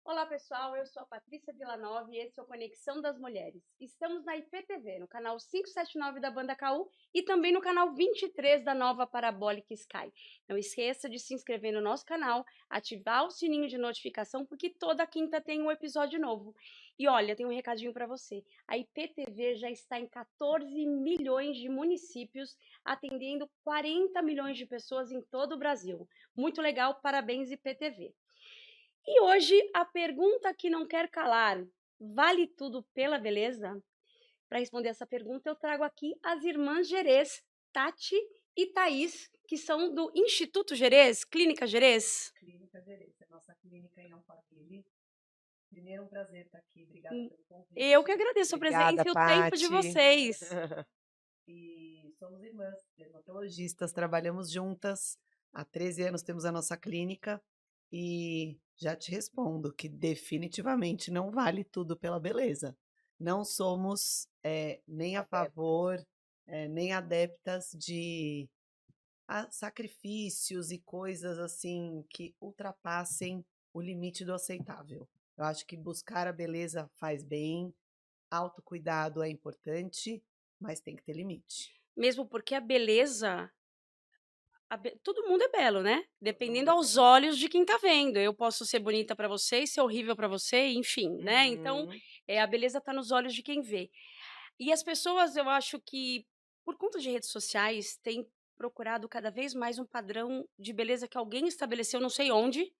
Olá pessoal, eu sou a Patrícia Villanova e esse é o Conexão das Mulheres. Estamos na IPTV, no canal 579 da Banda KU e também no canal 23 da Nova Parabólica Sky. Não esqueça de se inscrever no nosso canal, ativar o sininho de notificação, porque toda quinta tem um episódio novo. E olha, tem um recadinho para você. A IPTV já está em 14 milhões de municípios, atendendo 40 milhões de pessoas em todo o Brasil. Muito legal, parabéns IPTV. E hoje a pergunta que não quer calar: vale tudo pela beleza? Para responder essa pergunta, eu trago aqui as irmãs Gerês, Tati e Thaís, que são do Instituto Gerês, Clínica Gerês. Clínica Gerês, é nossa clínica em Alphaville. Primeiro, um prazer estar aqui. Obrigada pelo convite. Eu que agradeço a Obrigada, presença e o tempo de vocês. E somos irmãs dermatologistas, trabalhamos juntas. Há 13 anos temos a nossa clínica e já te respondo que definitivamente não vale tudo pela beleza. Não somos nem a favor, nem adeptas de sacrifícios e coisas assim que ultrapassem o limite do aceitável. Eu acho que buscar a beleza faz bem, autocuidado é importante, mas tem que ter limite. Mesmo porque a beleza... Todo mundo é belo, né? Dependendo aos olhos de quem tá vendo. Eu posso ser bonita para você, ser horrível para você, enfim, né? Então, a beleza tá nos olhos de quem vê. E as pessoas, eu acho que, por conta de redes sociais, têm procurado cada vez mais um padrão de beleza que alguém estabeleceu, não sei onde,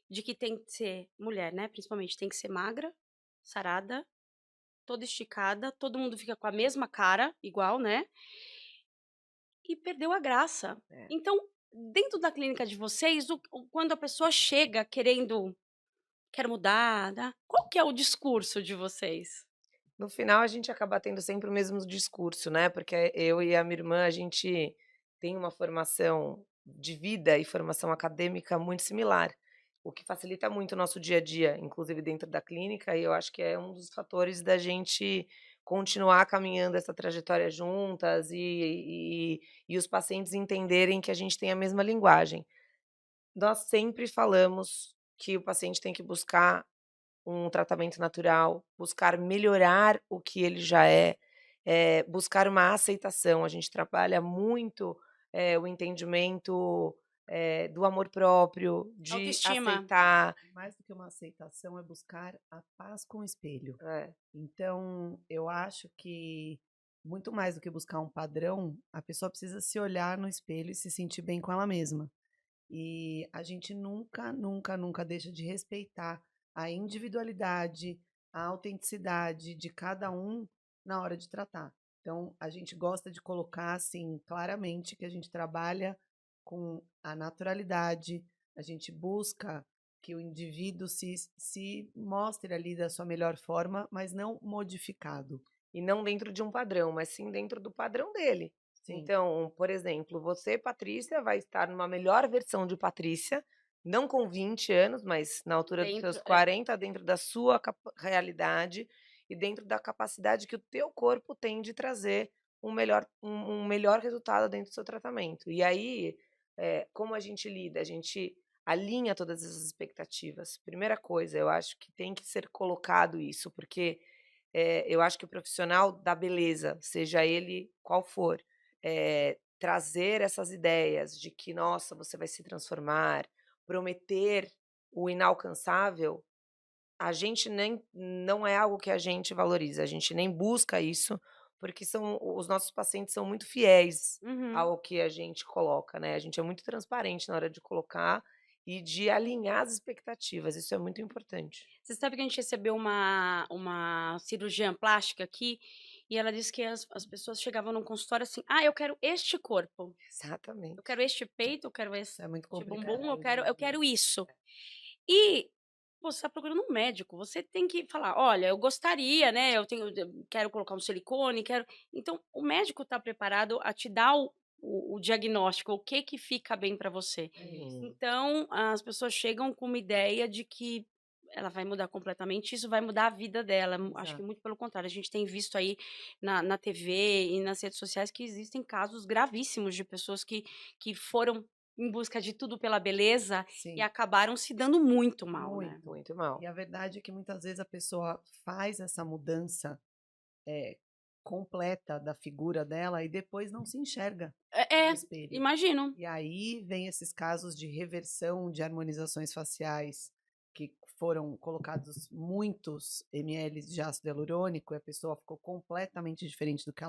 de que tem que ser mulher, né? Principalmente, tem que ser magra, sarada, toda esticada, todo mundo fica com a mesma cara, igual, né? E perdeu a graça. Então, dentro da clínica de vocês, quando a pessoa chega querendo, quer mudar, né? Qual que é o discurso de vocês? No final, a gente acaba tendo sempre o mesmo discurso, né? Porque eu e a minha irmã, a gente tem uma formação de vida e formação acadêmica muito similar, o que facilita muito o nosso dia a dia, inclusive dentro da clínica, e eu acho que é um dos fatores da gente continuar caminhando essa trajetória juntas e os pacientes entenderem que a gente tem a mesma linguagem. Nós sempre falamos que o paciente tem que buscar um tratamento natural, buscar melhorar o que ele já é, buscar uma aceitação. A gente trabalha muito, o entendimento, do amor próprio, de Autoestima. aceitar. Mais do que uma aceitação é buscar a paz com o espelho. É. Então, eu acho que muito mais do que buscar um padrão, a pessoa precisa se olhar no espelho e se sentir bem com ela mesma. E a gente nunca, nunca, nunca deixa de respeitar a individualidade, a autenticidade de cada um na hora de tratar. Então, a gente gosta de colocar assim claramente que a gente trabalha com a naturalidade, a gente busca que o indivíduo se mostre ali da sua melhor forma, mas não modificado. E não dentro de um padrão, mas sim dentro do padrão dele. Sim. Então, por exemplo, você, Patrícia, vai estar numa melhor versão de Patrícia, não com 20 anos, mas na altura dos seus 40, dentro da sua realidade e dentro da capacidade que o teu corpo tem de trazer um melhor resultado dentro do seu tratamento. E aí, como a gente lida? A gente alinha todas essas expectativas. Primeira coisa, eu acho que tem que ser colocado isso, porque eu acho que o profissional da beleza, seja ele qual for, trazer essas ideias de que, nossa, você vai se transformar, prometer o inalcançável, a gente não é algo que a gente valoriza, a gente nem busca isso, porque os nossos pacientes são muito fiéis ao que a gente coloca, né? A gente é muito transparente na hora de colocar e de alinhar as expectativas, isso é muito importante. Você sabe que a gente recebeu uma cirurgiã plástica aqui e ela disse que as pessoas chegavam num consultório assim: ah, eu quero este corpo, Exatamente. eu quero este peito, eu quero esse É muito complicado. bumbum, eu quero isso. E você está procurando um médico, você tem que falar: olha, eu gostaria, né? Eu quero colocar um silicone, quero. Então, o médico está preparado a te dar o diagnóstico, o que fica bem para você. Então, as pessoas chegam com uma ideia de que ela vai mudar completamente, isso vai mudar a vida dela. Acho que Exato. muito pelo contrário. A gente tem visto aí na TV e nas redes sociais que existem casos gravíssimos de pessoas que foram em busca de tudo pela beleza e Sim, acabaram se dando muito mal, né? muito. Muito mal. E a verdade é que muitas vezes a pessoa faz essa mudança eh, completa da figura dela e depois não se enxerga no espelho. Imagino. E aí vem esses casos de reversão de harmonizações faciais, que foram colocados muitos ml de ácido hialurônico e a pessoa ficou completamente diferente do que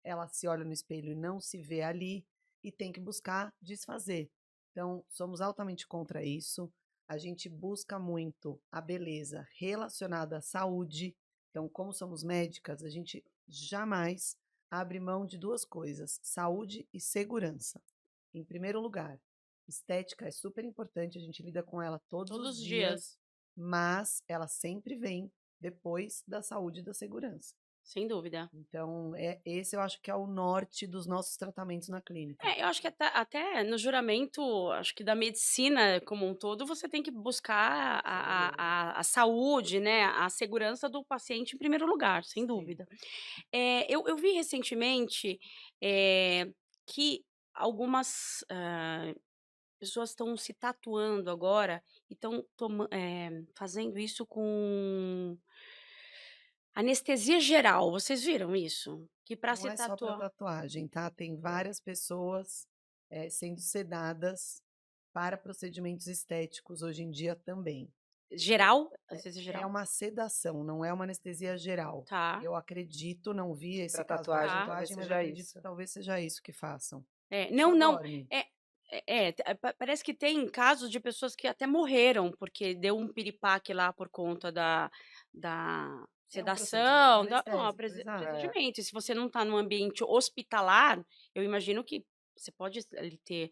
ela se olha no espelho e não se vê ali e tem que buscar desfazer. Então, somos altamente contra isso. A gente busca muito a beleza relacionada à saúde. Então, como somos médicas, a gente jamais abre mão de duas coisas: saúde e segurança. Em primeiro lugar, estética é super importante, a gente lida com ela todos Todos os os dias, dias, mas ela sempre vem depois da saúde e da segurança. sem dúvida. Então, esse eu acho que é o norte dos nossos tratamentos na clínica. Eu acho que até no juramento, acho que da medicina como um todo, você tem que buscar a saúde, né, a segurança do paciente em primeiro lugar, sem Sim. dúvida. Eu vi recentemente, que algumas, pessoas estão se tatuando agora e estão fazendo isso com anestesia geral. Vocês viram isso? Que para Não se é só para tatuar tatuagem, tá? Tem várias pessoas sendo sedadas para procedimentos estéticos hoje em dia também. geral? É Anestesia é geral? uma sedação, não é uma anestesia geral. Tá, Eu acredito, não vi esse Para caso da tatuagem, tá. talvez tatuagem, mas seja acredito que isso. talvez seja isso que façam. Não, Só não, dorme. é parece que tem casos de pessoas que até morreram, porque deu um piripaque lá por conta da É um procedimento sedação, da não, anestésico, exato. É, procedimento. E se você não está num ambiente hospitalar, eu imagino que você pode ali ter,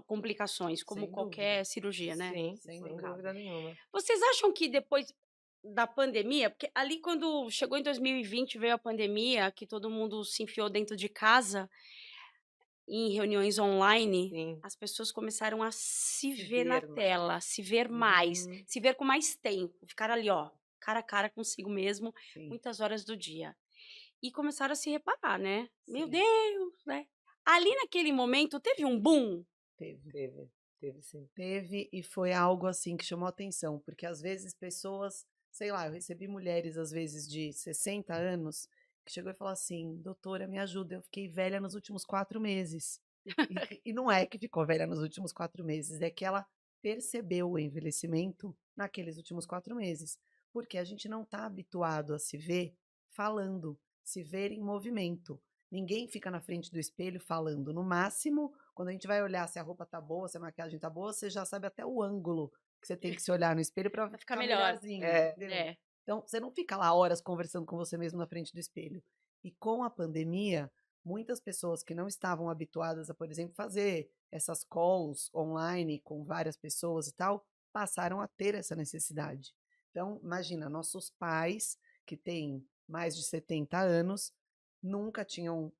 complicações, como Sem dúvida, qualquer cirurgia, né, sim, se sem for o sem caso. dúvida. dúvida nenhuma. Vocês acham que depois da pandemia, porque ali quando chegou em 2020 veio a pandemia, que todo mundo se enfiou dentro de casa, em reuniões online, Sim. as pessoas começaram a se Se ver na ver mais. tela, se ver mais, Uhum. se ver com mais tempo, ficar ali, ó, cara a cara consigo mesmo, Sim, muitas horas do dia. E começaram a se reparar, né? Meu sim, Deus, né? Ali naquele momento teve um boom. teve. Teve sim. Teve e foi algo assim que chamou atenção, porque às vezes pessoas, sei lá, eu recebi mulheres às vezes de 60 anos que chegou e falou assim: doutora, me ajuda, eu fiquei velha nos últimos 4 meses. E não é que ficou velha nos últimos 4 meses, é que ela percebeu o envelhecimento naqueles últimos 4 meses, porque a gente não está habituado a se ver falando, se ver em movimento. Ninguém fica na frente do espelho falando. No máximo, quando a gente vai olhar se a roupa tá boa, se a maquiagem tá boa, você já sabe até o ângulo que você tem que se olhar no espelho para Vai ficar ficar melhor. melhorzinho, É, entendeu? É. Então, você não fica lá horas conversando com você mesmo na frente do espelho. E com a pandemia, muitas pessoas que não estavam habituadas a, por exemplo, fazer essas calls online com várias pessoas e tal, passaram a ter essa necessidade. Então, imagina, nossos pais, que têm mais de 70 anos, nunca tinham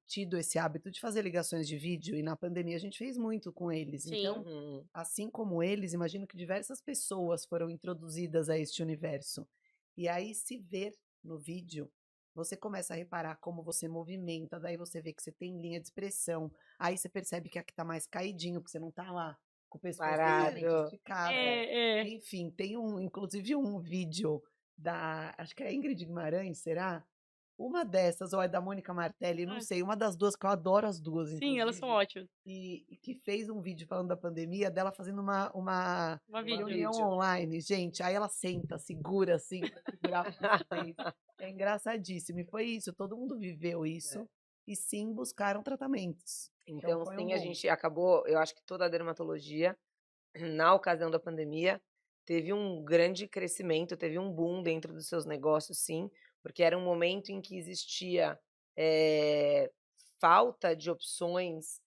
tido esse hábito de fazer ligações de vídeo e na pandemia a gente fez muito com eles. Sim. Então, uhum. assim como eles, imagino que diversas pessoas foram introduzidas a este universo. E aí, se ver no vídeo, você começa a reparar como você movimenta, daí você vê que você tem linha de expressão, aí você percebe que aqui tá mais caidinho, porque você não tá lá com o pescoço totalmente Parado. esticado. É. Enfim, tem inclusive um vídeo acho que é a Ingrid Guimarães, será? Uma dessas, ou é da Mônica Martelli, não Ah, sei, uma das duas, que eu adoro as duas, sim, elas são inclusive, ótimas. e que fez um vídeo falando da pandemia, dela fazendo uma Uma vídeo. reunião vídeo. online, gente. Aí ela senta, segura assim, pra segurar a fluidez. É engraçadíssimo. E foi isso, todo mundo viveu isso, e sim buscaram tratamentos. Então Então, foi um sim, a boom. gente acabou, eu acho que toda a dermatologia, na ocasião da pandemia, teve um grande crescimento, teve um boom dentro dos seus negócios, sim, porque era um momento em que existia eh, falta de opções,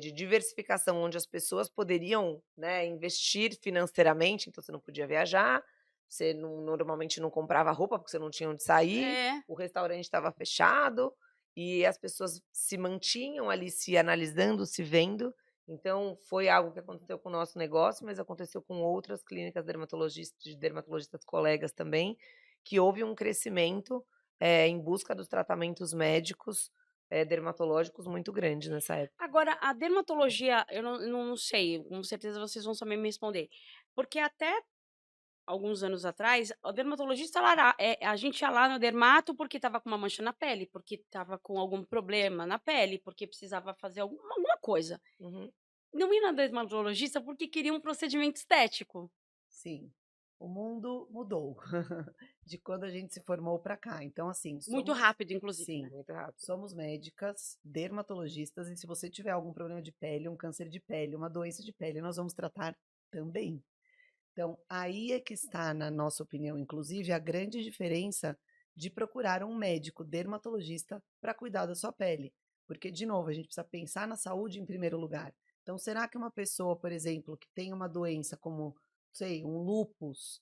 de diversificação, onde as pessoas poderiam, né, investir financeiramente, então você não podia viajar, você normalmente não comprava roupa porque você não tinha onde sair, É. o restaurante estava fechado, e as pessoas se mantinham ali se analisando, se vendo. Então, foi algo que aconteceu com o nosso negócio, mas aconteceu com outras clínicas de dermatologistas colegas também, que houve um crescimento em busca dos tratamentos médicos dermatológicos muito grande nessa época. Agora, a dermatologia, eu não sei, com certeza vocês vão saber me responder. Porque até alguns anos atrás, o dermatologista a gente ia lá no dermato porque estava com uma mancha na pele, porque estava com algum problema na pele, porque precisava fazer alguma coisa. Uhum. Não ia na dermatologista porque queria um procedimento estético. Sim, o mundo mudou de quando a gente se formou para cá. Então, assim, Muito rápido, inclusive, sim, né? Muito rápido. somos médicas, dermatologistas, e se você tiver algum problema de pele, um câncer de pele, uma doença de pele, nós vamos tratar também. Então, aí é que está, na nossa opinião, inclusive, a grande diferença de procurar um médico dermatologista para cuidar da sua pele. Porque, de novo, a gente precisa pensar na saúde em primeiro lugar. Então, será que uma pessoa, por exemplo, que tem uma doença como, sei, um lúpus,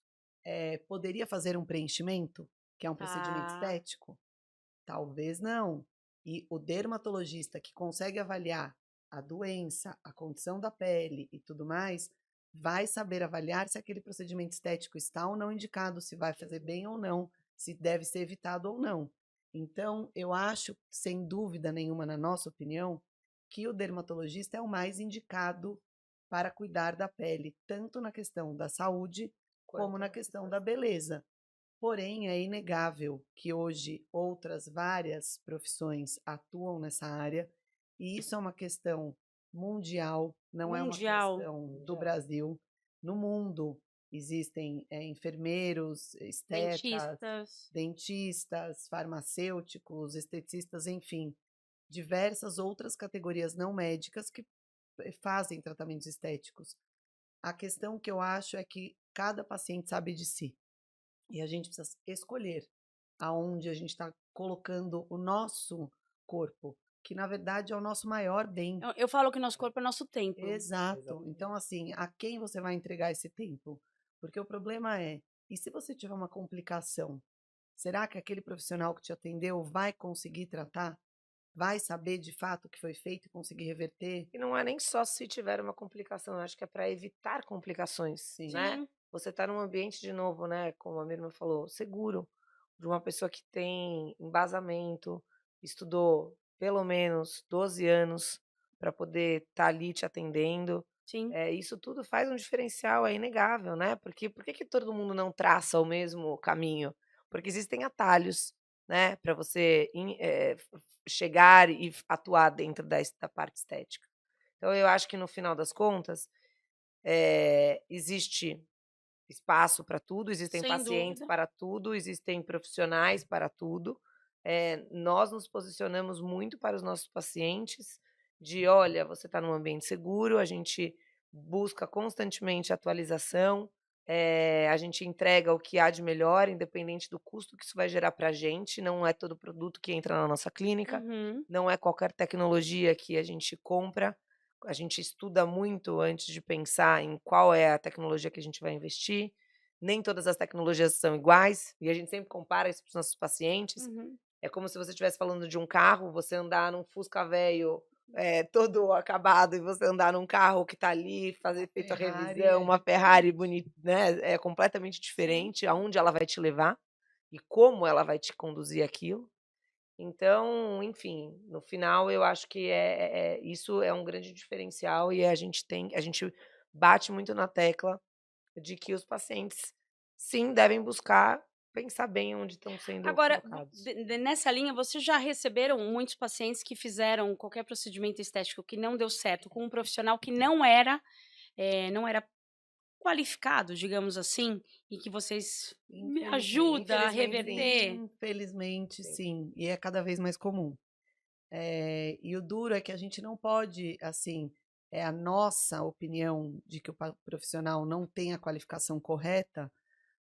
poderia fazer um preenchimento, que é um procedimento Tá. estético? Talvez não. E o dermatologista que consegue avaliar a doença, a condição da pele e tudo mais, vai saber avaliar se aquele procedimento estético está ou não indicado, se vai fazer bem ou não, se deve ser evitado ou não. Então, eu acho, sem dúvida nenhuma, na nossa opinião, que o dermatologista é o mais indicado para cuidar da pele, tanto na questão da saúde como na questão da beleza. Porém, é inegável que hoje outras várias profissões atuam nessa área, e isso é uma questão mundial, não é uma Mundial. questão do Brasil. No mundo existem enfermeiros, estetas, Dentistas. dentistas, farmacêuticos, esteticistas, enfim, diversas outras categorias não médicas que fazem tratamentos estéticos. A questão que eu acho é que cada paciente sabe de si. E a gente precisa escolher aonde a gente está colocando o nosso corpo, que na verdade é o nosso maior bem. Eu falo que nosso corpo é nosso templo. Exato. Então, assim, a quem você vai entregar esse tempo? Porque o problema é, e se você tiver uma complicação, será que aquele profissional que te atendeu vai conseguir tratar? Vai saber de fato o que foi feito e conseguir reverter? E não é nem só se tiver uma complicação, eu acho que é para evitar complicações, Sim. né? Sim. Você está num ambiente, de novo, né, como a minha irmã falou, seguro, de uma pessoa que tem embasamento, estudou pelo menos 12 anos para poder estar ali te atendendo. Sim. Isso tudo faz um diferencial, é inegável, né? Porque por que todo mundo não traça o mesmo caminho? Porque existem atalhos, né, para você chegar e atuar dentro da parte estética. Então, eu acho que no final das contas, existe espaço para tudo, existem Sem pacientes dúvida. para tudo, existem profissionais para tudo. Nós nos posicionamos muito para os nossos pacientes de, olha, você está num ambiente seguro, a gente busca constantemente atualização, a gente entrega o que há de melhor, independente do custo que isso vai gerar para a gente, não é todo produto que entra na nossa clínica, Uhum. não é qualquer tecnologia que a gente compra, a gente estuda muito antes de pensar em qual é a tecnologia que a gente vai investir. Nem todas as tecnologias são iguais, e a gente sempre compara isso para os nossos pacientes. Uhum. É como se você estivesse falando de um carro, você andar num Fusca velho, todo acabado, e você andar num carro que está ali, feito a Ferrari revisão, é uma Ferrari diferente. bonita, né? É completamente Sim. diferente aonde ela vai te levar e como ela vai te conduzir aquilo. Então, enfim, no final eu acho que isso é um grande diferencial e a gente bate muito na tecla de que os pacientes, sim, devem buscar pensar bem onde estão sendo Agora, colocados. nessa linha, vocês já receberam muitos pacientes que fizeram qualquer procedimento estético que não deu certo com um profissional que não era qualificado, digamos assim, e que vocês me ajuda a Infelizmente, sim. reverter? Infelizmente, Sim. sim, e é cada vez mais comum. E o duro é que a gente não pode, assim, é a nossa opinião de que o profissional não tem a qualificação correta,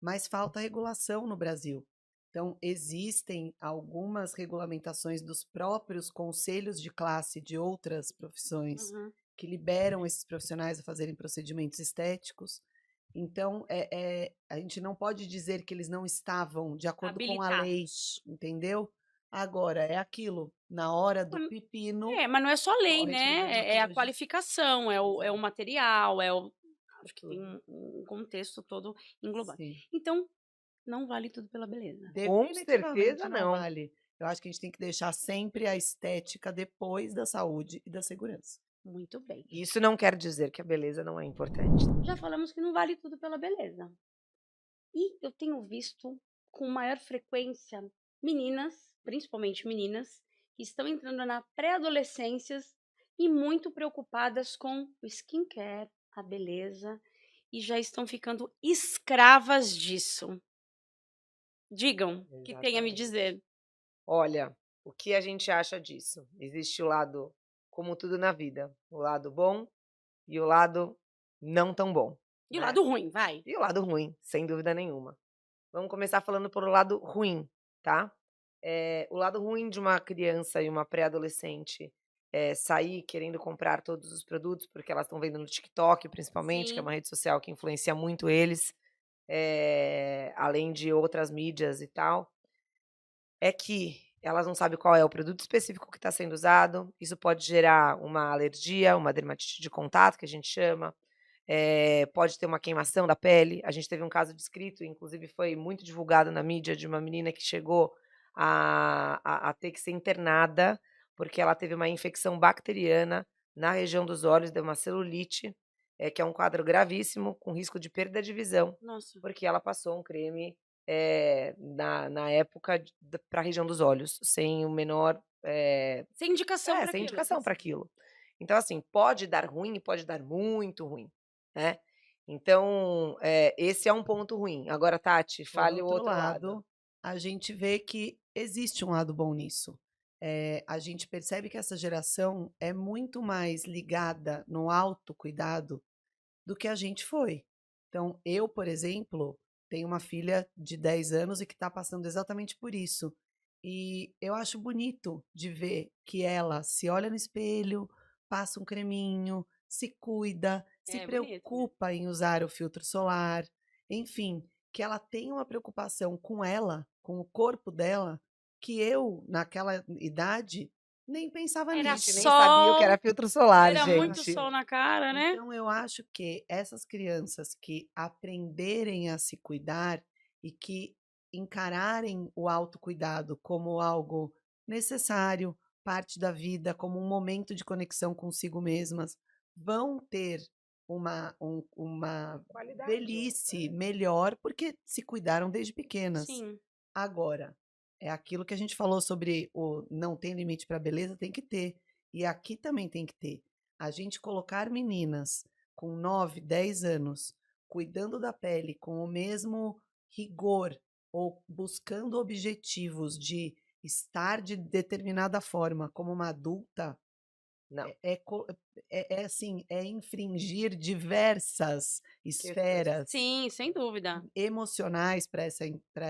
mas falta regulação no Brasil. Então, existem algumas regulamentações dos próprios conselhos de classe de outras profissões Uhum. que liberam esses profissionais a fazerem procedimentos estéticos. Então, a gente não pode dizer que eles não estavam de acordo com a lei, Habilitados. entendeu? Agora, é aquilo, na hora do pepino, mas não é só lei, corre tudo né? de É a tudo. qualificação, é o Exato. material, acho que tem Tudo. um contexto todo englobado. Sim. Então, não vale tudo pela beleza. Com Definitivamente certeza não não. vale. Eu acho que a gente tem que deixar sempre a estética depois da saúde e da segurança. Muito bem. Isso não quer dizer que a beleza não é importante. Já falamos que não vale tudo pela beleza. E eu tenho visto com maior frequência meninas, principalmente meninas, que estão entrando na pré-adolescência e muito preocupadas com o skincare, a beleza, e já estão ficando escravas disso. Digam o que tem a me Exatamente. dizer. Olha, o que a gente acha disso? Existe o lado, como tudo na vida, o lado bom e o lado não tão bom, E o né? lado ruim, vai. E o lado ruim, sem dúvida nenhuma. Vamos começar falando por o lado ruim, tá? O lado ruim de uma criança e uma pré-adolescente sair querendo comprar todos os produtos, porque elas estão vendo no TikTok, principalmente, que é Sim. uma rede social que influencia muito eles, além de outras mídias e tal, é que elas não sabem qual é o produto específico que está sendo usado. Isso pode gerar uma alergia, uma dermatite de contato, que a gente chama. Pode ter uma queimação da pele. A gente teve um caso descrito, inclusive foi muito divulgado na mídia, de uma menina que chegou a ter que ser internada, porque ela teve uma infecção bacteriana na região dos olhos, deu uma celulite, que é um quadro gravíssimo, com risco de perda de visão, Nossa. porque ela passou um creme na época para a região dos olhos, sem o menor. Sem indicação para Sem aquilo. indicação para aquilo. Então, assim, pode dar ruim e pode dar muito ruim, né? Então, esse é um ponto ruim. Agora, Tati, Por fale o outro outro lado. lado, a gente vê que existe um lado bom nisso. A gente percebe que essa geração é muito mais ligada no autocuidado do que a gente foi. Então, eu, por exemplo, tenho uma filha de 10 anos e que está passando exatamente por isso. E eu acho bonito de ver que ela se olha no espelho, passa um creminho, se cuida, se É bonito mesmo. preocupa em usar o filtro solar, enfim, que ela tem uma preocupação com ela, com o corpo dela, que eu, naquela idade, nem pensava Era A gente nisso. nem sabia o que era sol, filtro solar, era muito gente. sol na cara, né? Então, eu acho que essas crianças que aprenderem a se cuidar e que encararem o autocuidado como algo necessário, parte da vida, como um momento de conexão consigo mesmas, vão ter uma Qualidade, velhice melhor porque se cuidaram desde pequenas. Sim. Agora, é aquilo que a gente falou sobre o não tem limite para beleza, tem que ter. E aqui também tem que ter. A gente colocar meninas com 9, 10 anos cuidando da pele com o mesmo rigor ou buscando objetivos de estar de determinada forma como uma adulta, Não. assim, é infringir diversas Questões. esferas Sim, sem dúvida. emocionais para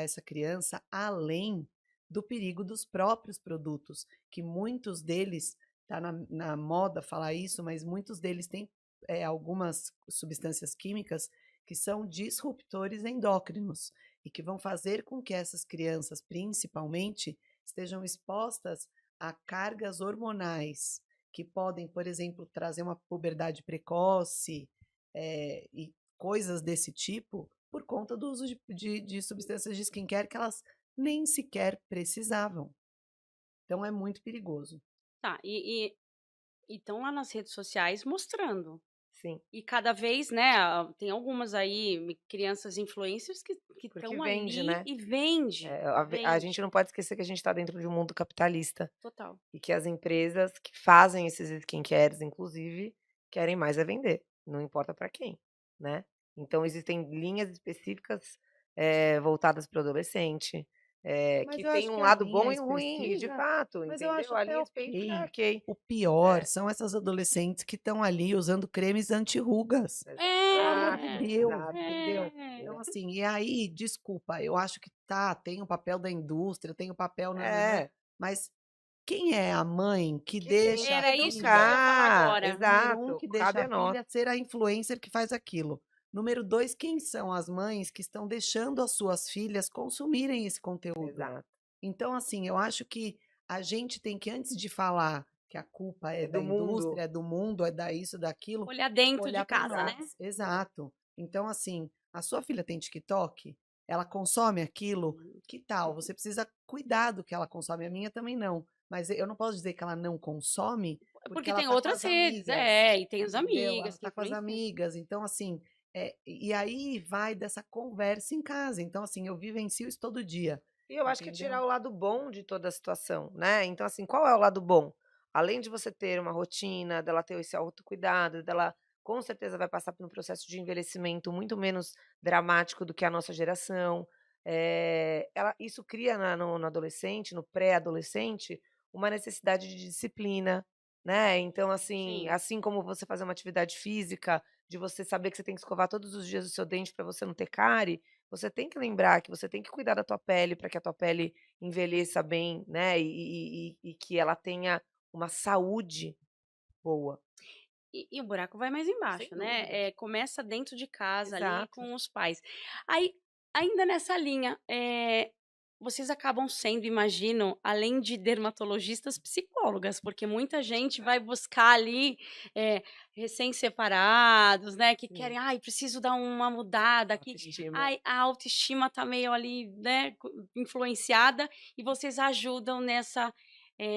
essa criança, além do perigo dos próprios produtos, que muitos deles, tá na moda falar isso, mas muitos deles têm algumas substâncias químicas que são disruptores endócrinos e que vão fazer com que essas crianças, principalmente, estejam expostas a cargas hormonais que podem, por exemplo, trazer uma puberdade precoce e coisas desse tipo, por conta do uso de substâncias de skincare que elas nem sequer precisavam. Então é muito perigoso. Tá, e estão lá nas redes sociais mostrando. Sim. E cada vez, né, tem algumas aí, crianças influencers que Porque estão vende, ali né? e vende. A gente não pode esquecer que a gente está dentro de um mundo capitalista Total. e que as empresas que fazem esses skincares, inclusive, querem mais é vender, não importa para quem, né? Então existem linhas específicas voltadas para o adolescente, Mas que eu tem acho um que a lado linha bom e um ruim, e de específica, fato, mas eu acho entendeu? A até linha específica é ok. ok. O pior É. são essas adolescentes que estão ali usando cremes anti-rugas. Pelo amor de Exato, Deus, exato. entendeu? Então, assim, e aí, desculpa, eu acho que tem o papel da indústria, tem o papel, nananã, É, mas quem é a mãe que que tem deixa que a Era isso que eu ia filha, falar educar, agora. número um, exato, que deixa cabe a a nós. filha ser a influencer que faz aquilo? Número dois, quem são as mães que estão deixando as suas filhas consumirem esse conteúdo? Exato. Então, assim, eu acho que a gente tem que, antes de falar que a culpa é da do mundo. indústria, é do mundo, é da isso, daquilo, Olhar dentro de olhar para casa, né? nós. Exato. Então, assim, a sua filha tem TikTok? Ela consome aquilo? Que tal? Você precisa cuidar do que ela consome. A minha também não. Mas eu não posso dizer que ela não consome, porque Porque ela tem tá com outras as redes, amigas, e tem as entendeu? Ela amigas que tá com as influenciam. amigas. Então, assim, e aí vai dessa conversa em casa. Então, assim, eu vivencio isso todo dia, E eu acho que é entendeu? tirar o lado bom de toda a situação, né. Então, assim, qual é o lado bom? Além de você ter uma rotina, dela ter esse autocuidado, dela com certeza vai passar por um processo de envelhecimento muito menos dramático do que a nossa geração. Ela isso cria no adolescente, no pré-adolescente, uma necessidade de disciplina, né. Então, Sim. assim como você fazer uma atividade física, de você saber que você tem que escovar todos os dias o seu dente para você não ter cárie, você tem que lembrar que você tem que cuidar da tua pele para que a tua pele envelheça bem, né, e que ela tenha uma saúde boa. E o buraco vai mais Sem embaixo, né? dúvida. Começa dentro de casa ali Exato. com os pais. Aí, ainda nessa linha, vocês acabam sendo, imagino, além de dermatologistas, psicólogas, porque muita gente vai buscar ali, eh, recém-separados, né, que Sim, querem: "Ai, preciso dar uma mudada aqui. autoestima. Ai, a autoestima tá meio ali, né, influenciada", e vocês ajudam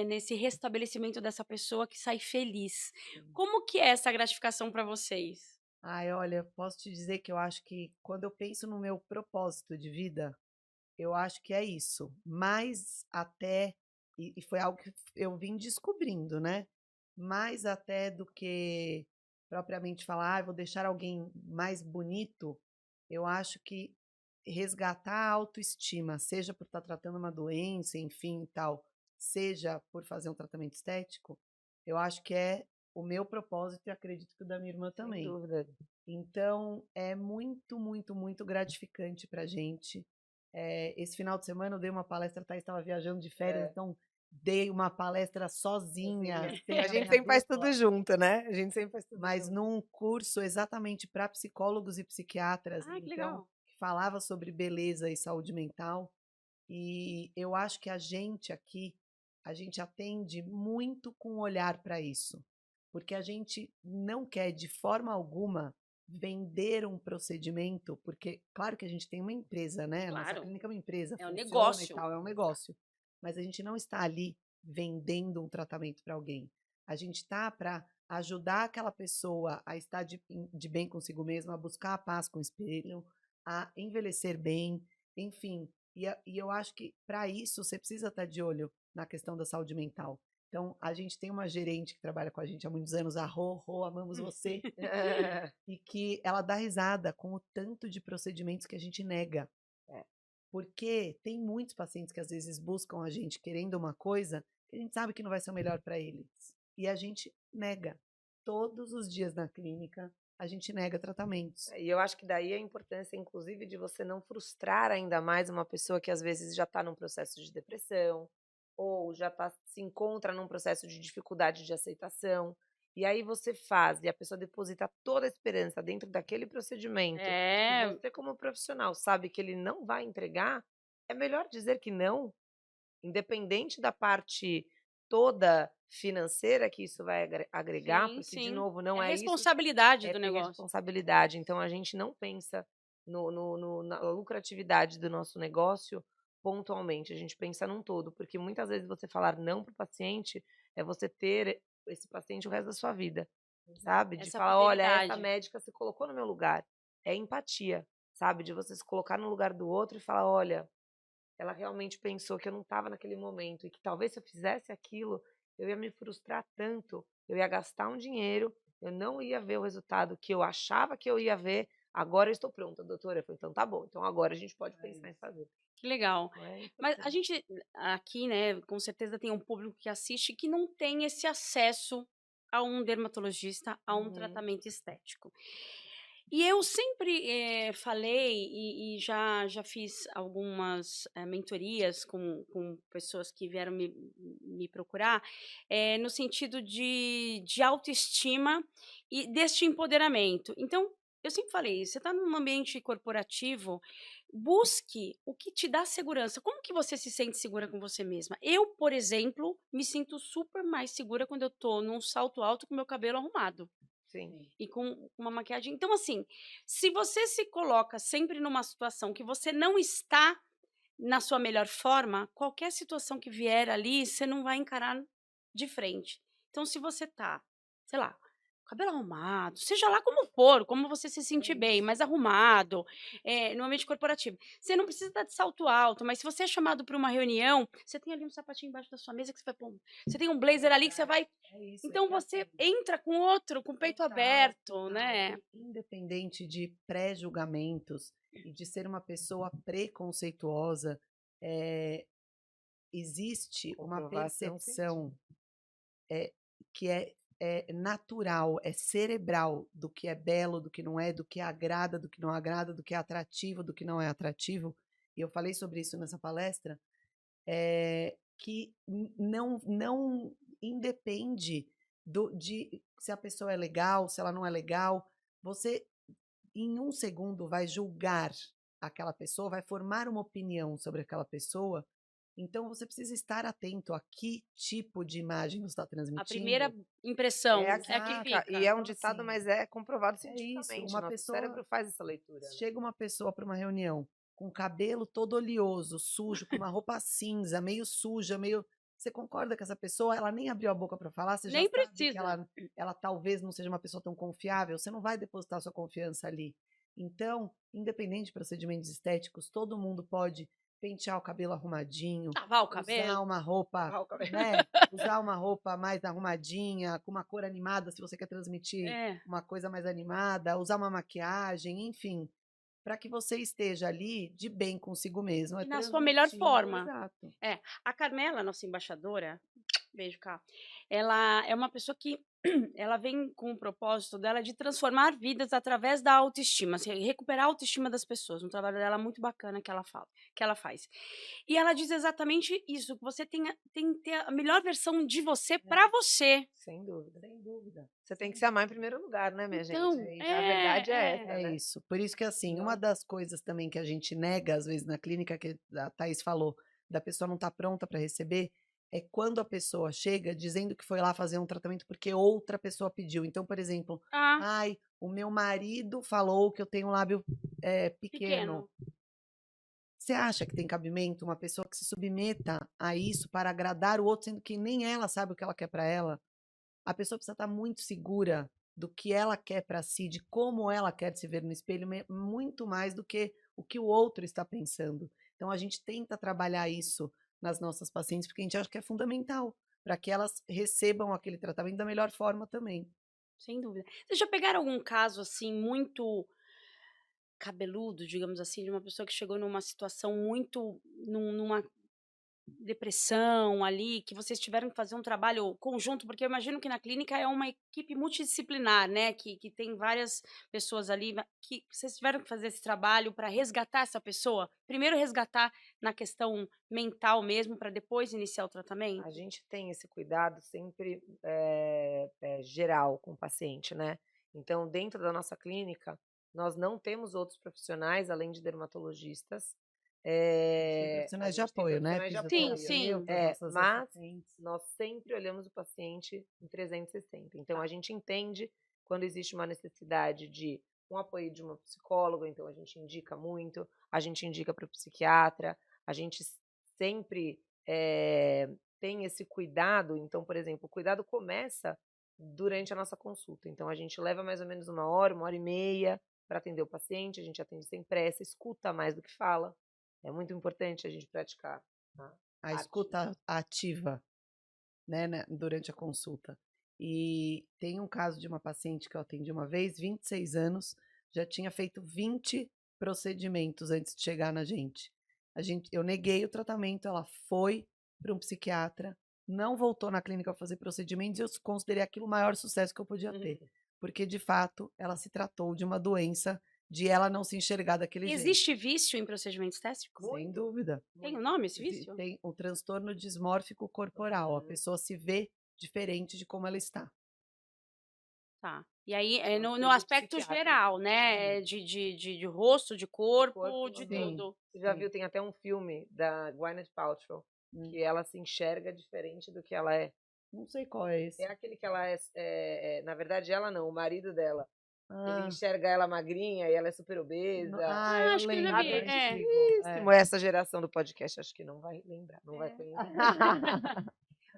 nesse restabelecimento dessa pessoa que sai feliz. Sim. Como que é essa gratificação para vocês? Ai, olha, posso te dizer que eu acho que quando eu penso no meu propósito de vida, eu acho que é isso. Mais até, e foi algo que eu vim descobrindo, né? Mais até do que propriamente falar, vou deixar alguém mais bonito, eu acho que resgatar a autoestima, seja por estar tratando uma doença, enfim, e tal, seja por fazer um tratamento estético, eu acho que é o meu propósito e acredito que o da minha irmã Sem também. dúvida. Então, é muito, muito, muito gratificante pra gente. Esse final de semana eu dei uma palestra, a Thaís estava viajando de férias, É, então dei uma palestra sozinha, sozinha. sem A a gente minha sempre faz dupla, tudo junto, né, a gente sempre faz tudo mas junto. num curso exatamente para psicólogos e psiquiatras, Ah, que então, legal. que falava sobre beleza e saúde mental. E eu acho que a gente aqui, a gente atende muito com olhar para isso, porque a gente não quer de forma alguma vender um procedimento, porque claro que a gente tem uma empresa, né? A nossa Claro, clínica é uma empresa, é um funciona e negócio. tal, é um negócio, mas a gente não está ali vendendo um tratamento para alguém. A gente está para ajudar aquela pessoa a estar de bem consigo mesma, a buscar a paz com o espelho, a envelhecer bem, enfim, e eu acho que para isso você precisa estar de olho na questão da saúde mental. Então, a gente tem uma gerente que trabalha com a gente há muitos anos, a Rô, Rô, amamos você, e que ela dá risada com o tanto de procedimentos que a gente nega. É. Porque tem muitos pacientes que às vezes buscam a gente querendo uma coisa que a gente sabe que não vai ser o melhor para eles. E a gente nega. Todos os dias na clínica, a gente nega tratamentos. E eu acho que daí a importância, inclusive, de você não frustrar ainda mais uma pessoa que às vezes já está num processo de depressão, ou já se encontra num processo de dificuldade de aceitação. E aí você faz, e a pessoa deposita toda a esperança dentro daquele procedimento, e É, você, como profissional, sabe que ele não vai entregar, é melhor dizer que não, independente da parte toda financeira que isso vai agregar, sim, porque, de sim. novo, É não é isso, responsabilidade é do ter negócio. responsabilidade. Então a gente não pensa na lucratividade do nosso negócio pontualmente, a gente pensa num todo, porque muitas vezes você falar não para o paciente é você ter esse paciente o resto da sua vida, sabe? De Essa falar: "Olha, essa fidelidade. médica se colocou no meu lugar". É empatia, sabe? De você se colocar no lugar do outro e falar: "Olha, ela realmente pensou que eu não estava naquele momento e que talvez se eu fizesse aquilo, eu ia me frustrar tanto, eu ia gastar um dinheiro, eu não ia ver o resultado que eu achava que eu ia ver. Agora eu estou pronta, doutora". Eu falei: "Então tá bom, então agora a gente pode É pensar em isso. fazer". Que legal. Não é Mas a importante. gente aqui, né, com certeza tem um público que assiste que não tem esse acesso a um dermatologista, a um Uhum. tratamento estético. E eu sempre, falei e já fiz algumas, mentorias com pessoas que vieram me procurar, no sentido de autoestima e deste empoderamento. Então, eu sempre falei, você está num ambiente corporativo, busque o que te dá segurança. Como que você se sente segura com você mesma? Eu, por exemplo, me sinto super mais segura quando eu tô num salto alto com meu cabelo arrumado Sim. e com uma maquiagem. Então, assim, se você se coloca sempre numa situação que você não está na sua melhor forma, qualquer situação que vier ali, você não vai encarar de frente. Então, se você tá, sei lá, cabelo arrumado, seja lá como for, como você se sentir bem, mais arrumado, no ambiente corporativo. Você não precisa estar de salto alto, mas se você é chamado para uma reunião, você tem ali um sapatinho embaixo da sua mesa que você vai pôr. Você tem um blazer ali que você vai. É isso, Então que você assim, entra com outro, com o peito total, aberto, total. né? E independente de pré-julgamentos e de ser uma pessoa preconceituosa, é, existe uma Comprovação percepção é, que é natural, é cerebral do que é belo, do que não é, do que agrada, do que não agrada, do que é atrativo, do que não é atrativo. E eu falei sobre isso nessa palestra, que não independe de se a pessoa é legal, se ela não é legal. Você, em um segundo, vai julgar aquela pessoa, vai formar uma opinião sobre aquela pessoa. Então, você precisa estar atento a que tipo de imagem você está A primeira transmitindo. impressão É a é a que química, e fica. é um Então, ditado, assim, mas é comprovado é isso. cientificamente. Uma Nosso pessoa cérebro faz essa leitura, né? chega uma pessoa para uma reunião com o cabelo todo oleoso, sujo, com uma roupa cinza, meio suja, meio. Você concorda que essa pessoa, ela nem abriu a boca para falar, você já Nem sabe que precisa. ela talvez não seja uma pessoa tão confiável, você não vai depositar sua confiança ali. Então, independente de procedimentos estéticos, todo mundo pode pentear o cabelo arrumadinho, Lavar o usar cabelo. uma roupa, Lavar o cabelo. né? Usar uma roupa mais arrumadinha, com uma cor animada, se você quer transmitir É. uma coisa mais animada, usar uma maquiagem, enfim, para que você esteja ali de bem consigo mesmo, é E na sua melhor transmitindo, forma. exato. É. A Carmela, nossa embaixadora, beijo, Cá. Ela é uma pessoa que ela vem com o propósito dela de transformar vidas através da autoestima, assim, recuperar a autoestima das pessoas. Um trabalho dela muito bacana que ela fala, que ela faz. E ela diz exatamente isso, que você tem que ter a melhor versão de você para você. Sem dúvida. Sem dúvida. Você tem que se amar em primeiro lugar, né, minha gente? Então, É isso. A verdade é essa, É né? isso. Por isso que, assim, uma Não. das coisas também que a gente nega, às vezes, na clínica, que a Thaís falou, da pessoa não estar pronta para receber, é quando a pessoa chega dizendo que foi lá fazer um tratamento porque outra pessoa pediu. Então, por exemplo, ah, ai, o meu marido falou que eu tenho um lábio pequeno. pequeno. Você acha que tem cabimento uma pessoa que se submeta a isso para agradar o outro, sendo que nem ela sabe o que ela quer para ela? A pessoa precisa estar muito segura do que ela quer para si, de como ela quer se ver no espelho, muito mais do que o que o outro está pensando. Então, a gente tenta trabalhar isso nas nossas pacientes, porque a gente acha que é fundamental para que elas recebam aquele tratamento da melhor forma também. Sem dúvida. Vocês já pegaram algum caso, assim, muito cabeludo, digamos assim, de uma pessoa que chegou numa situação muito numa depressão ali, que vocês tiveram que fazer um trabalho conjunto, porque eu imagino que na clínica é uma equipe multidisciplinar, né, que tem várias pessoas ali, que vocês tiveram que fazer esse trabalho para resgatar essa pessoa? Primeiro resgatar na questão mental mesmo, para depois iniciar o tratamento? A gente tem esse cuidado sempre geral com o paciente, né? Então, dentro da nossa clínica, nós não temos outros profissionais, além de dermatologistas. Tem A profissionais de gente tem apoio, né? profissionais de Sim, apoio. sim. Fisioterapeutas, nossas Mas assistentes. nós sempre olhamos o paciente em 360. Então, a gente entende quando existe uma necessidade de um apoio de uma psicóloga, então a gente indica muito, a gente indica para o psiquiatra, a gente sempre tem esse cuidado. Então, por exemplo, o cuidado começa durante a nossa consulta. Então, a gente leva mais ou menos 1 hora e meia para atender o paciente, a gente atende sem pressa, escuta mais do que fala. É muito importante a gente praticar A escuta ativa, né, durante a consulta. E tem um caso de uma paciente que eu atendi uma vez, 26 anos, já tinha feito 20 procedimentos antes de chegar na gente. Eu neguei o tratamento, ela foi para um psiquiatra, não voltou na clínica para fazer procedimentos, e eu considerei aquilo o maior sucesso que eu podia ter. Porque, de fato, ela se tratou de uma doença de ela não se enxergar daquele jeito. Existe vício em procedimentos estéticos? Sem dúvida. Tem um nome esse vício? Tem o transtorno dismórfico corporal. A pessoa se vê diferente de como ela está. Tá. E aí, É uma no coisa aspecto psiquiátrica. geral, né? De rosto, de corpo, de Sim. tudo. Você já Sim. viu, tem até um filme da Gwyneth Paltrow, que ela se enxerga diferente do que ela é. Não sei qual é esse. É aquele que ela na verdade, ela não, o marido dela. Ele Ah, enxerga ela magrinha e ela é super obesa. eu Acho que eu já lembro. vi. É É. antigo. Antiquíssimo. Essa geração do podcast acho que não vai lembrar, não vai conhecer.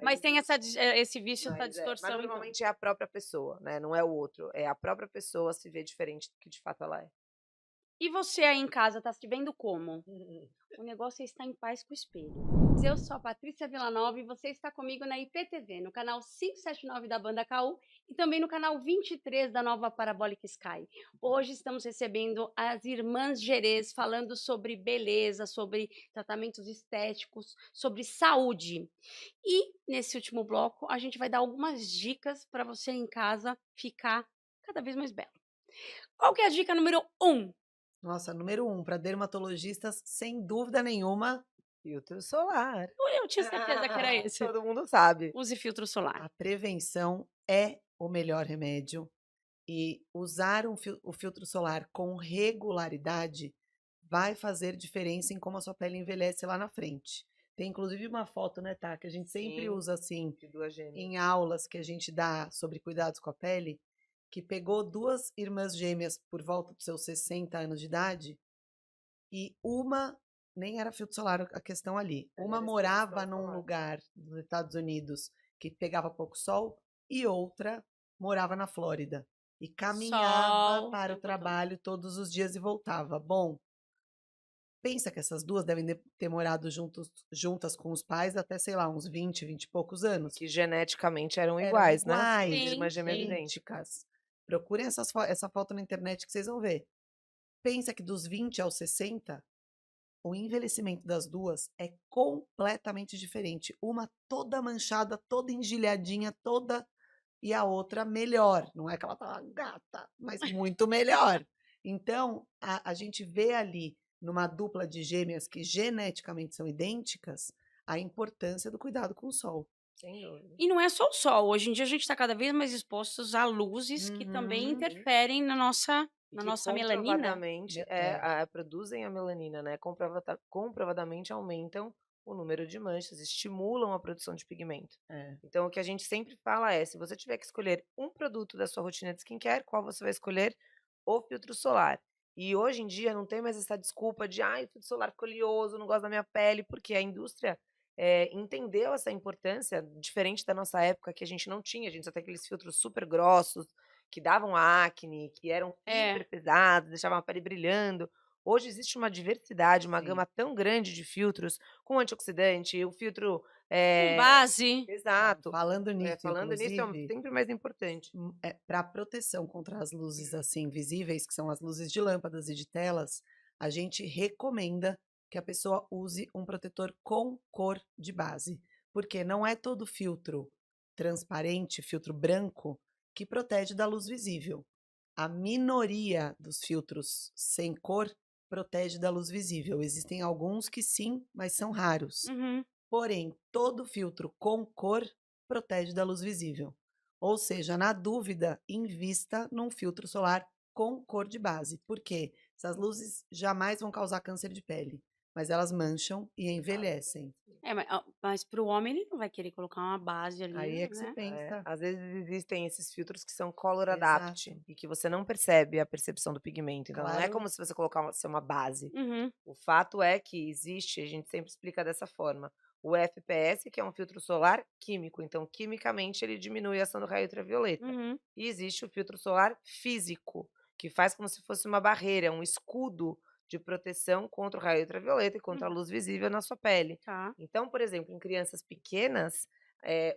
Mas tem esse vício, essa Mas distorção, então. normalmente é a própria pessoa, né? Não é o outro. É a própria pessoa se ver diferente do que de fato ela é. E você aí em casa, tá se vendo como? O negócio é estar em paz com o espelho. Eu sou a Patrícia Villanova e você está comigo na IPTV, no canal 579 da Banda KU e também no canal 23 da Nova Parabolic Sky. Hoje estamos recebendo as irmãs Gerês falando sobre beleza, sobre tratamentos estéticos, sobre saúde. E nesse último bloco a gente vai dar algumas dicas para você em casa ficar cada vez mais belo. Qual que é a dica número 1? Nossa, número 1, para dermatologistas, sem dúvida nenhuma, Filtro solar. Eu tinha certeza que era esse. Todo mundo sabe. Use filtro solar. a prevenção é o melhor remédio. E usar o filtro solar com regularidade vai fazer diferença em como a sua pele envelhece lá na frente. Tem inclusive uma foto, né, tá? Que a gente sempre Sim, usa assim de duas gêmeas. em aulas que a gente dá sobre cuidados com a pele, que pegou duas irmãs gêmeas por volta dos seus 60 anos de idade e uma nem era filtro solar a questão ali. Uma Era morava exposição num solar. lugar dos Estados Unidos que pegava pouco sol e outra morava na Flórida e caminhava Sol, para o tempo todo. trabalho todos os dias e voltava. Bom, pensa que essas duas devem ter morado juntas com os pais até, sei lá, uns 20, 20 e poucos anos. Que geneticamente eram Eram iguais, né? iguais, Sim, Irmãs gêmeas sim. idênticas. idênticas. Procurem essa foto na internet que vocês vão ver. Pensa que dos 20 aos 60, o envelhecimento das duas é completamente diferente. Uma toda manchada, toda engilhadinha, toda. E a outra melhor. Não é que ela tá gata, mas muito melhor. Então, a gente vê ali, numa dupla de gêmeas que geneticamente são idênticas, a importância do cuidado com o sol. Sem dúvida. E não é só o sol. Hoje em dia a gente está cada vez mais expostos a luzes que também Uhum. interferem na nossa E que melanina. comprovadamente produzem a melanina, né? Comprovadamente aumentam o número de manchas, estimulam a produção de pigmento. É. Então, o que a gente sempre fala é, se você tiver que escolher um produto da sua rotina de skincare, qual você vai escolher? O filtro solar. E hoje em dia não tem mais essa desculpa de, o filtro solar ficou oleoso, não gosto da minha pele, porque a indústria entendeu essa importância, diferente da nossa época, que a gente não tinha. A gente só tem aqueles filtros super grossos, que davam acne, que eram hiper pesados, deixavam a pele brilhando. Hoje existe uma diversidade, uma Sim. gama tão grande de filtros, com antioxidante, o filtro... Com base. Exato. Falando nisso, Falando nisso, é inclusive, sempre mais importante. para proteção contra as luzes assim visíveis, que são as luzes de lâmpadas e de telas, a gente recomenda que a pessoa use um protetor com cor de base, porque não é todo filtro transparente, filtro branco, que protege da luz visível. A minoria dos filtros sem cor protege da luz visível. Existem alguns que sim, mas são raros. Uhum. Porém, todo filtro com cor protege da luz visível. Ou seja, na dúvida, invista num filtro solar com cor de base. Por quê? Essas luzes jamais vão causar câncer de pele, mas elas mancham e envelhecem. Mas para o homem ele não vai querer colocar uma base ali, Aí é que você né? pensa. Às vezes existem esses filtros que são color adapt Exato. e que você não percebe a percepção do pigmento. Então, não é Claro. como se você colocar uma base. Uhum. O fato é que existe, a gente sempre explica dessa forma, o FPS, que é um filtro solar químico. Então, quimicamente, ele diminui a ação do raio ultravioleta. Uhum. E existe o filtro solar físico, que faz como se fosse uma barreira, um escudo de proteção contra o raio ultravioleta e contra a luz visível na sua pele. Tá. Então, por exemplo, em crianças pequenas,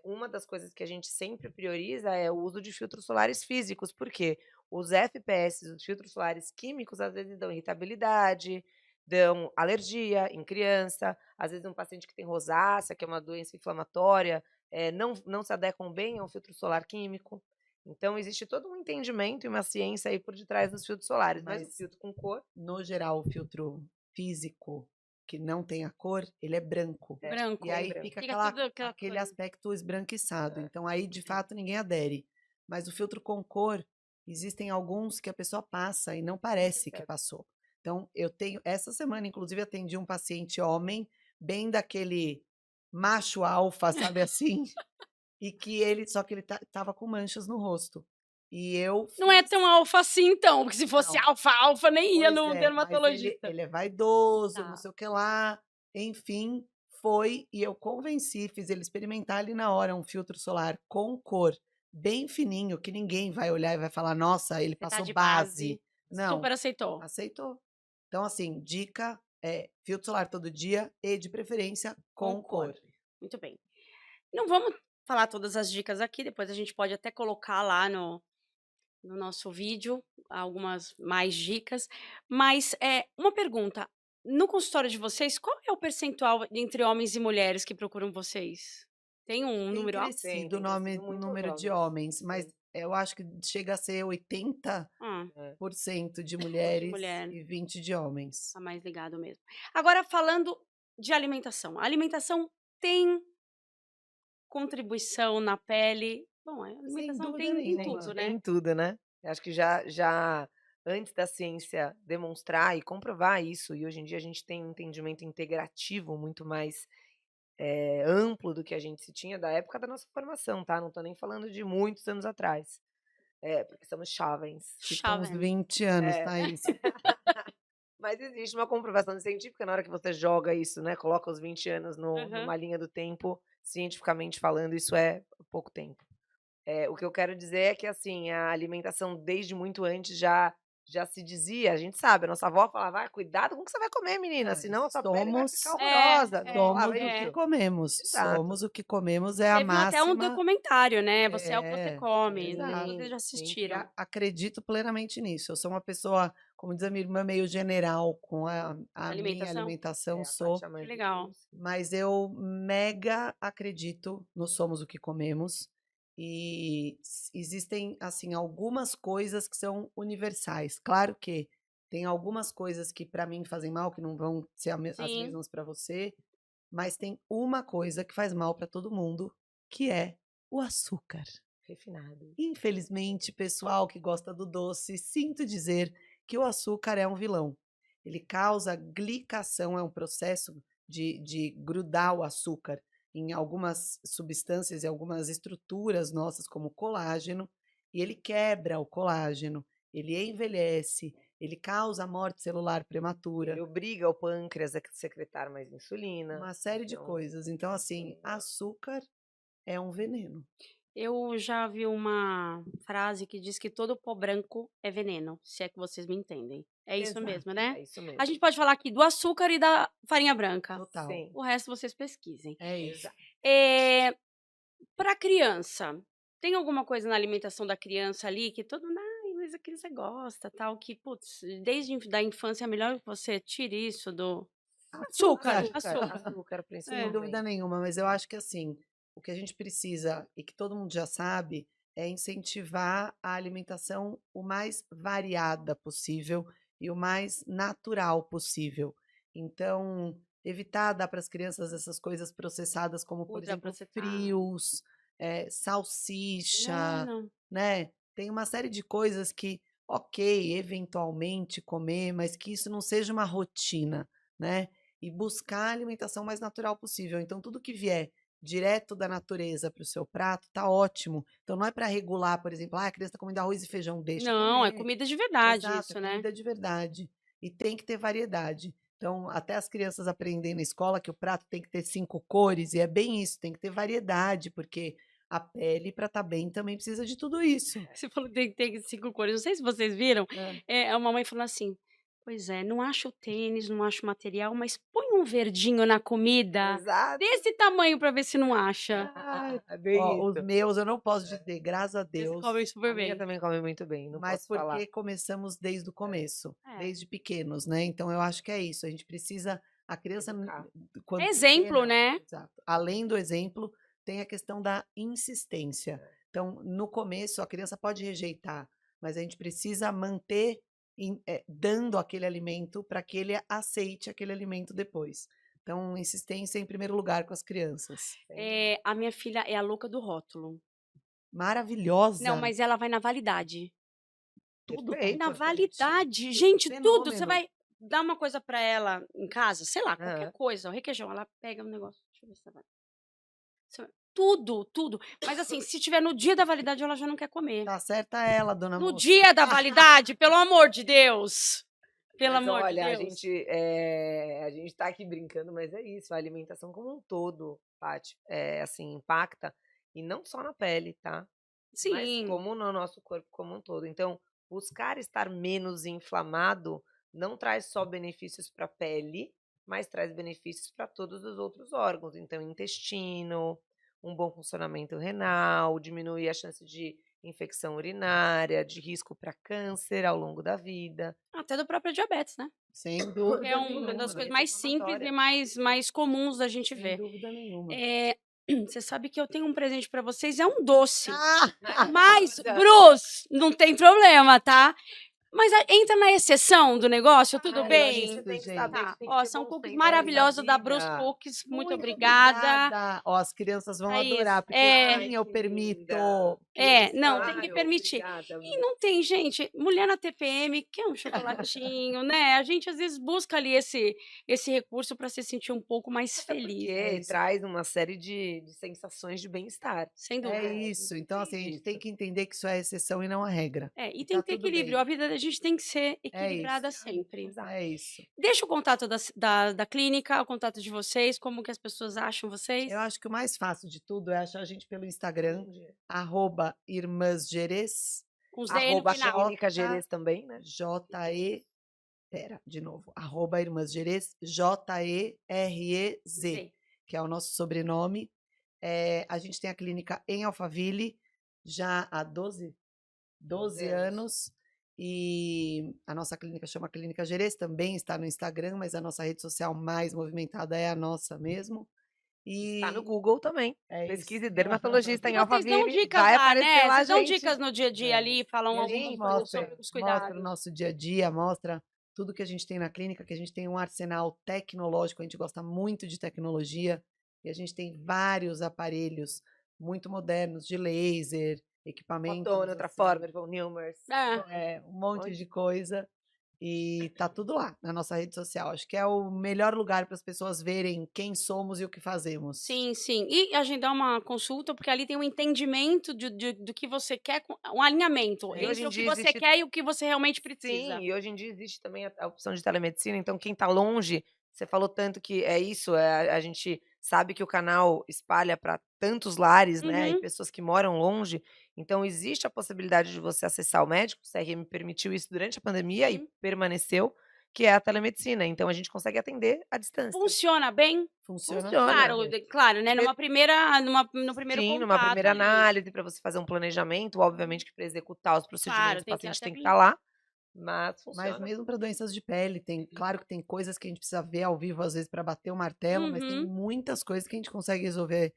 uma das coisas que a gente sempre prioriza é o uso de filtros solares físicos, porque os FPS, os filtros solares químicos, às vezes dão irritabilidade, dão alergia em criança, às vezes um paciente que tem rosácea, que é uma doença inflamatória, não se adequam bem a um filtro solar químico. Então, existe todo um entendimento e uma ciência aí por detrás dos filtros solares, mas o filtro com cor... No geral, o filtro físico que não tem a cor, ele é branco. Branco. E aí branco. fica Fica tudo aquele coisa. aspecto esbranquiçado. Então aí, de fato, ninguém adere. Mas o filtro com cor, existem alguns que a pessoa passa e não parece que passou. Então, essa semana, inclusive, atendi um paciente homem, bem daquele macho alfa, sabe assim? Só que ele tava com manchas no rosto. E eu Não é tão alfa assim, então, porque se fosse Não. alfa, nem ia Pois no mas dermatologista. ele é vaidoso, não Tá. sei o que lá. Enfim, foi e eu convenci, fiz ele experimentar ali na hora um filtro solar com cor, bem fininho, que ninguém vai olhar e vai falar: "Nossa, ele Você tá passou de base". base. Não, Super aceitou. aceitou. Então, assim, dica é filtro solar todo dia e, de preferência, com cor. Muito bem. Não vamos falar todas as dicas aqui, depois a gente pode até colocar lá no nosso vídeo algumas mais dicas, mas uma pergunta, no consultório de vocês, qual é o percentual entre homens e mulheres que procuram vocês? Tem um Tem número alto? crescido o Tem crescido muito os número de homens. homens, mas Sim. eu acho que chega a ser 80% Ah, de de mulheres mulher, e 20 de homens. tá mais ligado mesmo. Agora falando de alimentação, a alimentação tem contribuição na pele? Bom, a Sem alimentação dúvida tem em nenhuma. tudo, né? Tem tudo, né. Eu acho que já antes da ciência demonstrar e comprovar isso, e hoje em dia a gente tem um entendimento integrativo muito mais, amplo do que a gente se tinha da época da nossa formação, tá, não tô nem falando de muitos anos atrás. Porque somos jovens. Tipo uns Chave. 20 anos, É. Thaís. Mas existe uma comprovação científica na hora que você joga isso, né, coloca os 20 anos Aham. numa linha do tempo, cientificamente falando, isso é pouco tempo. O que eu quero dizer é que, assim, a alimentação desde muito antes já se dizia, a gente sabe, a nossa avó falava: "Ah, cuidado com o que você vai comer menina, É, senão a sua pele vai ficar somos horrorosa", não somos rolava o que isso? comemos. Exato. Somos o que comemos é a Teve até um máxima. documentário, né, Você é o que você É, come, não sei se exato. vocês Sim, já sim. E assistiram. acredito plenamente nisso. Eu sou uma pessoa, como diz a minha irmã, meio general com a minha Alimentação? alimentação, A parte sou, é Que mais do que legal. isso. mas eu mega acredito no somos o que comemos. E existem, assim, algumas coisas que são universais. Claro que tem algumas coisas que para mim fazem mal, que não vão ser as Sim. mesmas para você, mas tem uma coisa que faz mal para todo mundo, que é o açúcar. Refinado. Infelizmente, pessoal que gosta do doce, sinto dizer que o açúcar é um vilão. Ele causa glicação, é um processo de grudar o açúcar em algumas substâncias e algumas estruturas nossas, como o colágeno, e ele quebra o colágeno, ele envelhece, ele causa morte celular Ele prematura, obriga o pâncreas a secretar mais insulina, uma série de então coisas. Então, assim, açúcar é um veneno. Eu já vi uma frase que diz que todo pó branco é veneno, se é que vocês me entendem. É isso Exato, mesmo, né? é isso A mesmo. gente pode falar aqui do açúcar e da farinha branca. total. Sim, O resto vocês pesquisem. É isso. exato. Para criança, tem alguma coisa na alimentação da criança ali que todo mundo, ai, mas a criança gosta, tal, que, putz, desde da infância é melhor que você tire isso do açúcar, Açúcar. Açúcar Sem É. dúvida principalmente. nenhuma, mas eu acho que assim, o que a gente precisa e que todo mundo já sabe é incentivar a alimentação o mais variada possível e o mais natural possível. Então, evitar dar para as crianças essas coisas processadas, como, por exemplo, Ultraprocessado. frios, É, salsicha, não. né? Tem uma série de coisas que, ok, eventualmente comer, mas que isso não seja uma rotina, né? E buscar a alimentação mais natural possível. Então, tudo que vier direto da natureza para o seu prato tá ótimo. Então, não é para regular, por exemplo, a criança está comendo arroz e feijão, deixa Não, é comer. comida de verdade Exato, é isso, né? comida de verdade. E tem que ter variedade. Então, até as crianças aprendem na escola que o prato tem que ter 5 cores, e é bem isso, tem que ter variedade, porque a pele, para estar bem, também precisa de tudo isso. Você falou que tem 5 cores, não sei se vocês viram, É. a mamãe falou assim: "Pois é, não acho o tênis, não acho o material, mas põe um verdinho na comida, Exato. desse tamanho pra ver se não acha". Ai, É bem ó, isso. os meus eu não posso dizer, graças a Eles Deus, comem super A minha bem. também come muito bem, não mas posso falar. porque começamos desde o começo, É. desde pequenos, né? Então eu acho que é isso. A gente precisa, a criança, Educar. quando É exemplo, pequena, né? exato, além do exemplo, tem a questão da insistência. Então, no começo, a criança pode rejeitar, mas a gente precisa manter dando aquele alimento para que ele aceite aquele alimento depois. Então, insistência em primeiro lugar com as crianças. Sem dúvida. A minha filha é a louca do rótulo. maravilhosa. Não, mas ela vai na validade. Tudo Perfeito. Na importante. validade. Gente, tudo. Você Fenômeno. vai dar uma coisa pra ela em casa, sei lá, qualquer Aham. coisa, o requeijão, ela pega um negócio. Deixa eu ver se ela vai. Tudo, tudo. Mas assim, se tiver no dia da validade, ela já não quer comer. Tá certa ela, dona No moça. dia da validade, pelo amor de Deus. Pelo Mas amor de olha, Deus. a gente tá aqui brincando, mas é isso, a alimentação como um todo, Paty, assim, impacta, e não só na pele, tá? Mas Sim. como no nosso corpo como um todo. Então, buscar estar menos inflamado não traz só benefícios para a pele, mas traz benefícios para todos os outros órgãos. Então, intestino, um bom funcionamento renal, diminuir a chance de infecção urinária, de risco para câncer ao longo da vida. Até do próprio diabetes, né? Sem Que dúvida é uma nenhuma. das coisas doença mais simples e inflamatória. mais comuns da gente Sem ver. dúvida nenhuma. Você sabe que eu tenho um presente pra vocês, é um doce. Ah! Mas, Bruce, não tem problema, tá? Mas entra na exceção do negócio, tudo eu acho bem? que Tem que gente. saber Tá. que tem que Ó, ter são bom cookies senso nessa maravilhosos da Bruce vida. Cookies. Muito Muito obrigada. Ó, as crianças vão É isso. adorar, porque Ai, sim, eu que permito. linda. Não, tem que Claro, permitir. obrigada. E não tem, gente, mulher na TPM quer um chocolatinho, né? A gente às vezes busca ali esse recurso para se sentir um pouco mais Até feliz. porque isso. traz uma série de sensações de bem-estar. Sem É dúvida. isso. Então, assim, a gente tem Isso. que entender que isso é exceção e não a regra. E E tem tá que ter tudo equilíbrio. bem. A vida da gente tem que ser É equilibrada isso. sempre. Exato. É isso. Deixa o contato da clínica, o contato de vocês, como que as pessoas acham vocês. Eu acho que o mais fácil de tudo é achar a gente pelo Instagram, Entendi. @irmãsgerês, Com Z no final. Clínica Gerês também, né? J-E, pera, de novo, @irmãsgerês, Jerez, Z. que é o nosso sobrenome. A gente tem a clínica em Alphaville já há 12 anos. E a nossa clínica chama Clínica Gerês, também está no Instagram, mas a nossa rede social mais movimentada é a nossa mesmo. Está no E Google também. é isso. Pesquise dermatologista E em vocês dão Alphaville, dicas vai lá, aparecer né? lá, Vocês dão gente. dicas no dia a dia ali, falam E a algumas gente coisas sobre mostra os o cuidados. nosso dia a dia, mostra tudo que a gente tem na clínica, que a gente tem um arsenal tecnológico, a gente gosta muito de tecnologia, e a gente tem vários aparelhos muito modernos de laser, equipamentos, Fotônio, assim, Traformer, von Neumann. um monte de coisa. E tá tudo lá na nossa rede social. Acho que é o melhor lugar para as pessoas verem quem somos e o que fazemos. Sim, sim. E agendar uma consulta, porque ali tem um entendimento do que você quer, um alinhamento E hoje entre em o que dia você existe quer e o que você realmente precisa. Sim, e hoje em dia existe também a opção de telemedicina, então quem está longe, você falou tanto que é isso, a gente sabe que o canal espalha para tantos lares, né, e Uhum. pessoas que moram longe, então existe a possibilidade de você acessar o médico, o CRM permitiu isso durante a pandemia e Uhum. permaneceu, que é a telemedicina, então a gente consegue atender à distância. Funciona bem? Funciona Funciona. Claro, né? No primeiro Sim, numa contato primeira ali. análise, para você fazer um planejamento, obviamente que para executar os procedimentos Claro, o tem que paciente até tem que estar lá, mas Mas funciona. mesmo para doenças de pele, claro que tem coisas que a gente precisa ver ao vivo, às vezes, para bater o martelo, mas tem Uhum. muitas coisas que a gente consegue resolver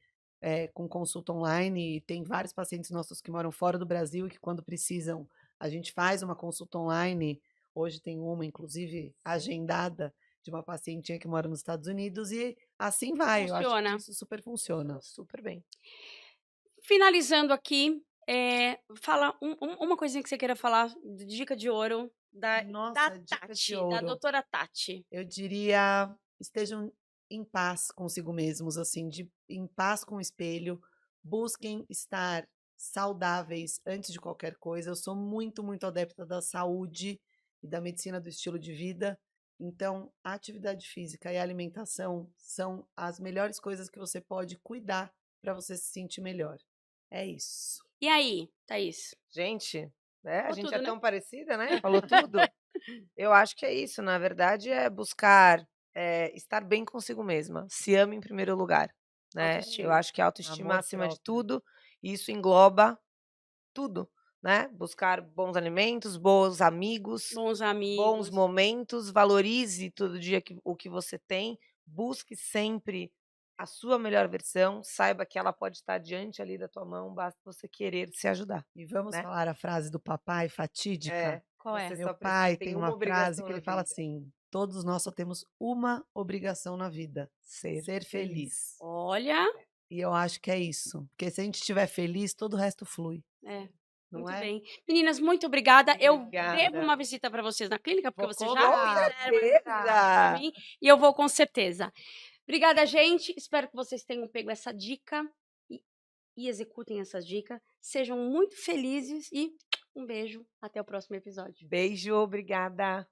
com consulta online. E tem vários pacientes nossos que moram fora do Brasil e que, quando precisam, a gente faz uma consulta online. Hoje tem uma, inclusive, agendada de uma pacientinha que mora nos Estados Unidos, e assim vai. Eu acho que Funciona. isso super funciona. Super bem. Finalizando aqui, fala uma coisinha que você queira falar, de dica de ouro da Nossa, dica de Tati, da ouro. doutora Tati. Eu diria, estejam em paz consigo mesmos, assim, em paz com o espelho. Busquem estar saudáveis antes de qualquer coisa. Eu sou muito, muito adepta da saúde e da medicina do estilo de vida. Então, a atividade física e a alimentação são as melhores coisas que você pode cuidar para você se sentir melhor. É isso. E aí, Thaís? Gente, a Falou gente tudo, é né? tão parecida, né? Falou tudo. Eu acho que é isso, na verdade, é buscar estar bem consigo mesma. Se ama em primeiro lugar, né? Eu Autoestima. acho que a autoestima Amor acima de próprio. tudo, e isso engloba tudo, né? Buscar bons alimentos, bons amigos, Bons bons amigos. momentos, valorize todo dia o que você tem, busque sempre a sua melhor versão, saiba que ela pode estar diante ali da tua mão, basta você querer se ajudar, E vamos né? falar a frase do papai fatídica? Qual é? Você Meu só pai tem tem uma uma frase obrigação que na ele fala vida. assim: todos nós só temos uma obrigação na vida: Ser ser feliz. feliz. Olha, E eu acho que é isso. Porque se a gente estiver feliz, todo o resto flui. Não Muito é? bem. Meninas, muito obrigada. Eu Obrigada. devo uma visita para vocês na clínica, porque Vou vocês com já fizeram uma visita pra certeza. mim, e eu vou com certeza. Obrigada, gente. Espero que vocês tenham pego essa dica e executem essas dicas. Sejam muito felizes e um beijo. Até o próximo episódio. Beijo, obrigada.